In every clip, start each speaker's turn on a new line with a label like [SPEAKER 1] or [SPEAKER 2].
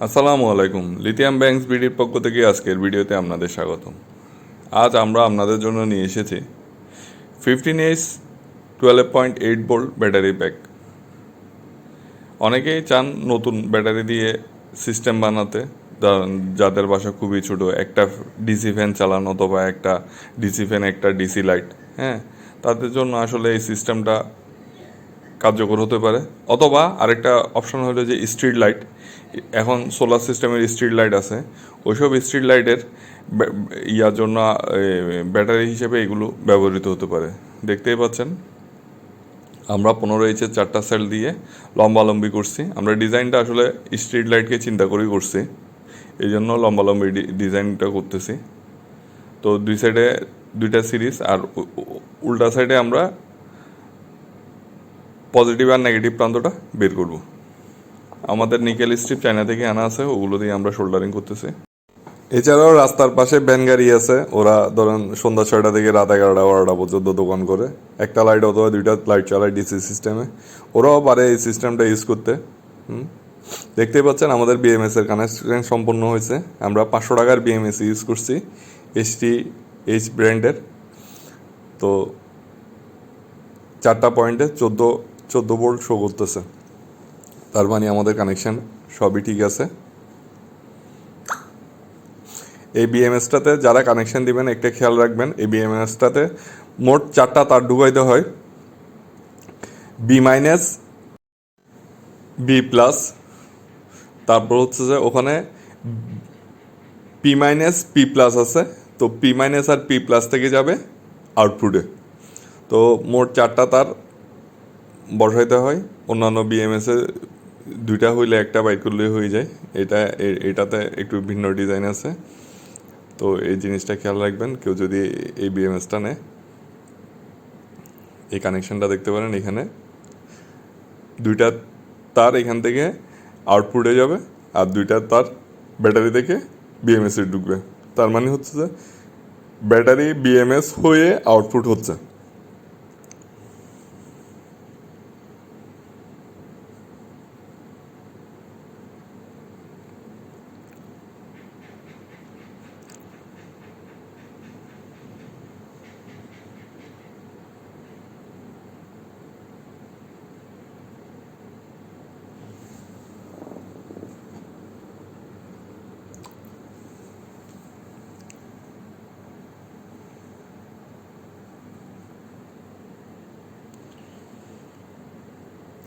[SPEAKER 1] আসসালামু আলাইকুম। Lithium banks বিডির পক্ষ থেকে আজকের ভিডিওতে আপনাদের স্বাগতম। আজ আমরা আপনাদের জন্য নিয়ে এসেছি 15H 12.8 ভোল্ট ব্যাটারি প্যাক। অনেকেই চান নতুন ব্যাটারি দিয়ে সিস্টেম বানাতে, যাদের বাসা খুবই ছোট, একটা ডিসি ফ্যান চালানো অথবা একটা ডিসি ফ্যান, একটা ডিসি লাইট, হ্যাঁ, তাদের জন্য আসলে এই সিস্টেমটা কার্যকর হতে পারে। অথবা আরেকটা অপশন হলো যে স্ট্রিট লাইট। এখন সোলার সিস্টেমের স্ট্রিট লাইট আছে, ওইসব স্ট্রিট লাইটের ইয়ার জন্য ব্যাটারি হিসেবে এগুলো ব্যবহৃত হতে পারে। দেখতেই পাচ্ছেন আমরা 15H-এর 4টা সেল দিয়ে লম্বালম্বি করছি। আমরা ডিজাইনটা আসলে স্ট্রিট লাইটকে চিন্তা করেই করছি, এই জন্য লম্বালম্বি ডিজাইনটা করতেছি। তো দুই সাইডে দুইটা সিরিজ, আর উল্টা সাইডে আমরা পজিটিভ আর নেগেটিভ প্রান্তটা বের করব। আমাদের নিকেল স্ট্রিপ চায়না থেকে আনা আছে, ওগুলো দিয়ে আমরা শোল্ডারিং করতেছি। এছাড়াও রাস্তার পাশে ভ্যান গাড়ি আছে, ওরা ধরেন সন্ধ্যা 6টা থেকে রাত 11টা-12টা পর্যন্ত দোকান করে, একটা লাইট অথবা দুইটা লাইট চালায় ডিসি সিস্টেমে। ওরাও পারে এই সিস্টেমটা ইউজ করতে। দেখতেই পাচ্ছেন আমাদের বিএমএস এর কানেকশন সম্পন্ন হয়েছে। আমরা 500 টাকার বিএমএস ইউজ করছি, এইচ ব্র্যান্ডের। তো 4টা পয়েন্টে 14 ভোল্ট শো করতেছে, তার মানে আমাদের কানেকশান সবই ঠিক আছে। এই বিএমএসটাতে যারা কানেকশান দিবেন একটা খেয়াল রাখবেন, এই বিএমএসটাতে মোট 4টা তার ঢুকাইতে হয়। বি মাইনাস, বি প্লাস, তারপর হচ্ছে যে ওখানে পি মাইনাস, পি প্লাস আছে। তো পি মাইনাস আর পি প্লাস থেকে যাবে আউটপুটে। তো মোট 4টা তার বসাইতে হয়। অন্যান্য বিএমএসে 2টা হইলে একটা বাইক করলেই হয়ে যায়। এটাতে একটু ভিন্ন ডিজাইন আছে। তো এই জিনিসটা খেয়াল রাখবেন কেউ যদি এই বিএমএসটা নেয়। এই কানেকশানটা দেখতে পারেন, এখানে 2টা তার এখান থেকে আউটপুটে যাবে, আর 2টা তার ব্যাটারি থেকে বিএমএসে ঢুকবে। তার মানে হচ্ছে যে ব্যাটারি বিএমএস হয়ে আউটপুট হচ্ছে।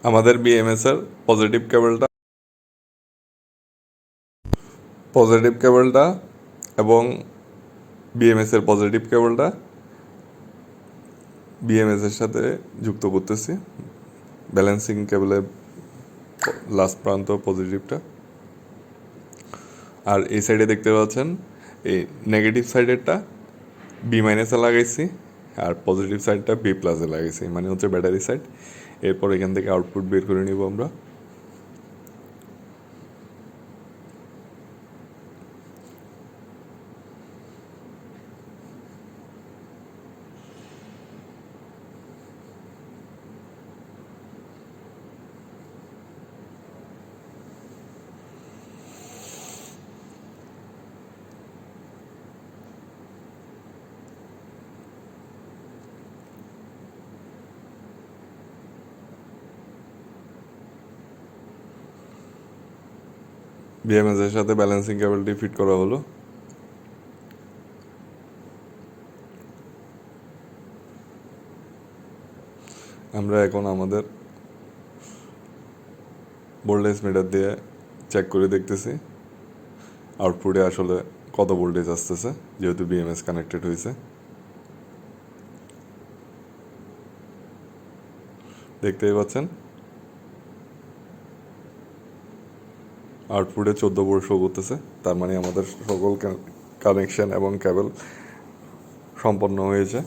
[SPEAKER 1] আমাদের বিএমএস এর পজিটিভ কেবলটা এবং বিএমএস এর পজিটিভ কেবলটা বিএমএস এর সাথে যুক্ত করতেছি। ব্যালেন্সিং কেবলের লাস্ট প্রান্ত পজিটিভটা, আর এই সাইডে দেখতে পাচ্ছেন এই নেগেটিভ সাইডেরটা বি মাইনাসে লাগাইছি, আর পজিটিভ সাইডটা বি প্লাসে লাগাইছি, মানে হচ্ছে ব্যাটারি সাইড। এরপর এখান থেকে আউটপুট বের করে নিব আমরা। বিএমএস এর সাথে ব্যালেন্সিং কেবলটি ফিট করা হলো। আমরা এখন আমাদের ভোল্টেজ মিটার দিয়ে চেক করে দেখতেছি আউটপুটে আসলে কত ভোল্টেজ আসতেছে, যেহেতু বিএমএস কানেক্টেড হয়েছে। দেখতেই পাচ্ছেন আউটপুটে 14 ভোল্ট শো করতেছে, তার মানে আমাদের সকল কানেকশন এবং কেবল সম্পন্ন হয়েছে।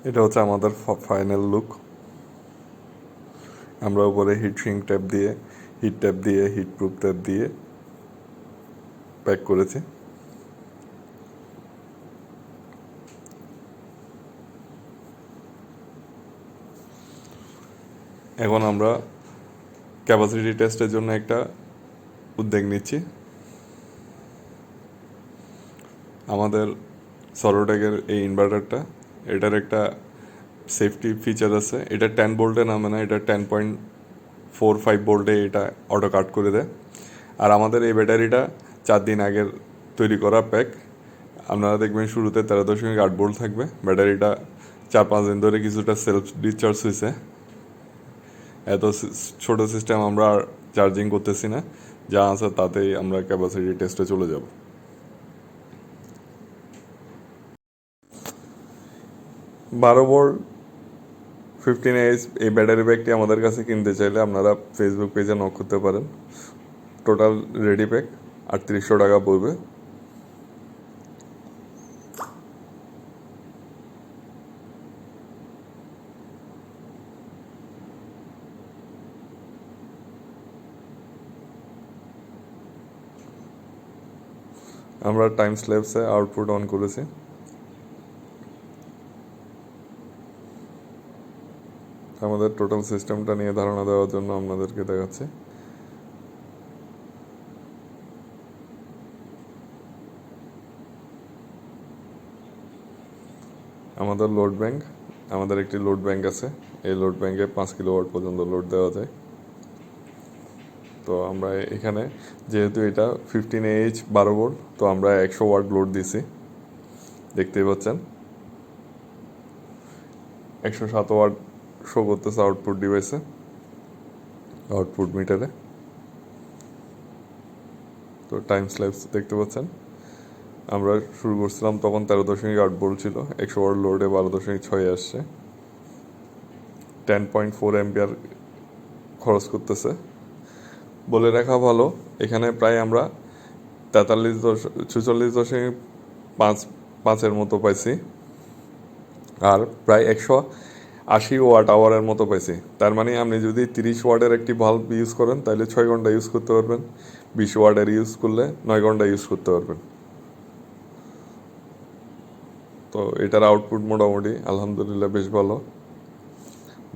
[SPEAKER 1] এটা হচ্ছে আমাদের ফাইনাল লুক। আমরা উপরে হিট ট্যাপ দিয়ে হিট প্রুফ ট্যাপ দিয়ে প্যাক করেছি। এখন আমরা ক্যাপাসিটি টেস্টের জন্য একটা উদ্যোগ নিচ্ছি। আমাদের সলোটেকের এই ইনভার্টারটা, এটার একটা সেফটি ফিচার আছে। এটা 10 ভোল্টে নামে না, এটা 10.45 ভোল্টে এটা অটো কাট করে দেয়। আর আমাদের এই ব্যাটারিটা 4 দিন আগের তৈরি করা প্যাক। আপনারা দেখবেন শুরুতে 13.8 ভোল্ট থাকবে। ব্যাটারিটা 4-5 দিন ধরে কিছুটা সেলফ ডিসচার্জ হয়েছে। এত ছোট সিস্টেম আমরা চার্জিং করতেছি না, যা আছে তাতেই আমরা ক্যাপাসিটি টেস্টে চলে যাব। 12 ভোল্ট 15Ah এই ব্যাটারি ব্যাগটি আমাদের কাছে কিনতে চাইলে আপনারা ফেসবুক পেজে নক করতে পারেন। টোটাল রেডি প্যাক 3800 টাকা পড়বে। আমরা টাইম স্ল্যাবসে আউটপুট অন করেছি। আমাদের টোটাল সিস্টেমটা নিয়ে ধারণা দেওয়ার জন্য আপনাদেরকে দেখাচ্ছি। আমাদের লোড ব্যাংক, আমাদের একটি লোড ব্যাংক আছে। এই লোড ব্যাংকে 5 কিলোওয়াট পর্যন্ত লোড দেওয়া যায়। তো আমরা এখানে যেহেতু এটা 15Ah 12 ভোল্ট, তো আমরা 100 ওয়াট লোড দিছি, দেখতেই পাচ্ছেন। 107 ওয়াট শো করতেছে আউটপুট ডিভাইসে, আউটপুট মিটারে। তো টাইম স্ল্যাবস দেখতে পাচ্ছেন। আমরা শুরু করছিলাম তখন 13.8 ভোল্ট ছিল, 100 ওয়াট লোডে 12.6 আসছে। 10.4 অ্যাম্পিয়ার খরচ করতেছে। বলে রাখা ভালো, এখানে প্রায় আমরা 46.5 মতো পাইছি। আর প্রায় 180 ওয়াট আওয়ারের মতো পাইছি। তার মানে আপনি যদি 30 ওয়াটের একটি বাল্ব ইউজ করেন তাহলে 6 ঘন্টা ইউজ করতে পারবেন। 20 ওয়াটের ইউজ করলে 9 ঘন্টা ইউজ করতে পারবেন। তো এটার আউটপুট মোটামুটি আলহামদুলিল্লাহ বেশ ভালো,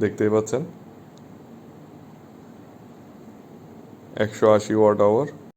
[SPEAKER 1] দেখতেই পাচ্ছেন। 180 ওয়াট আওয়ার।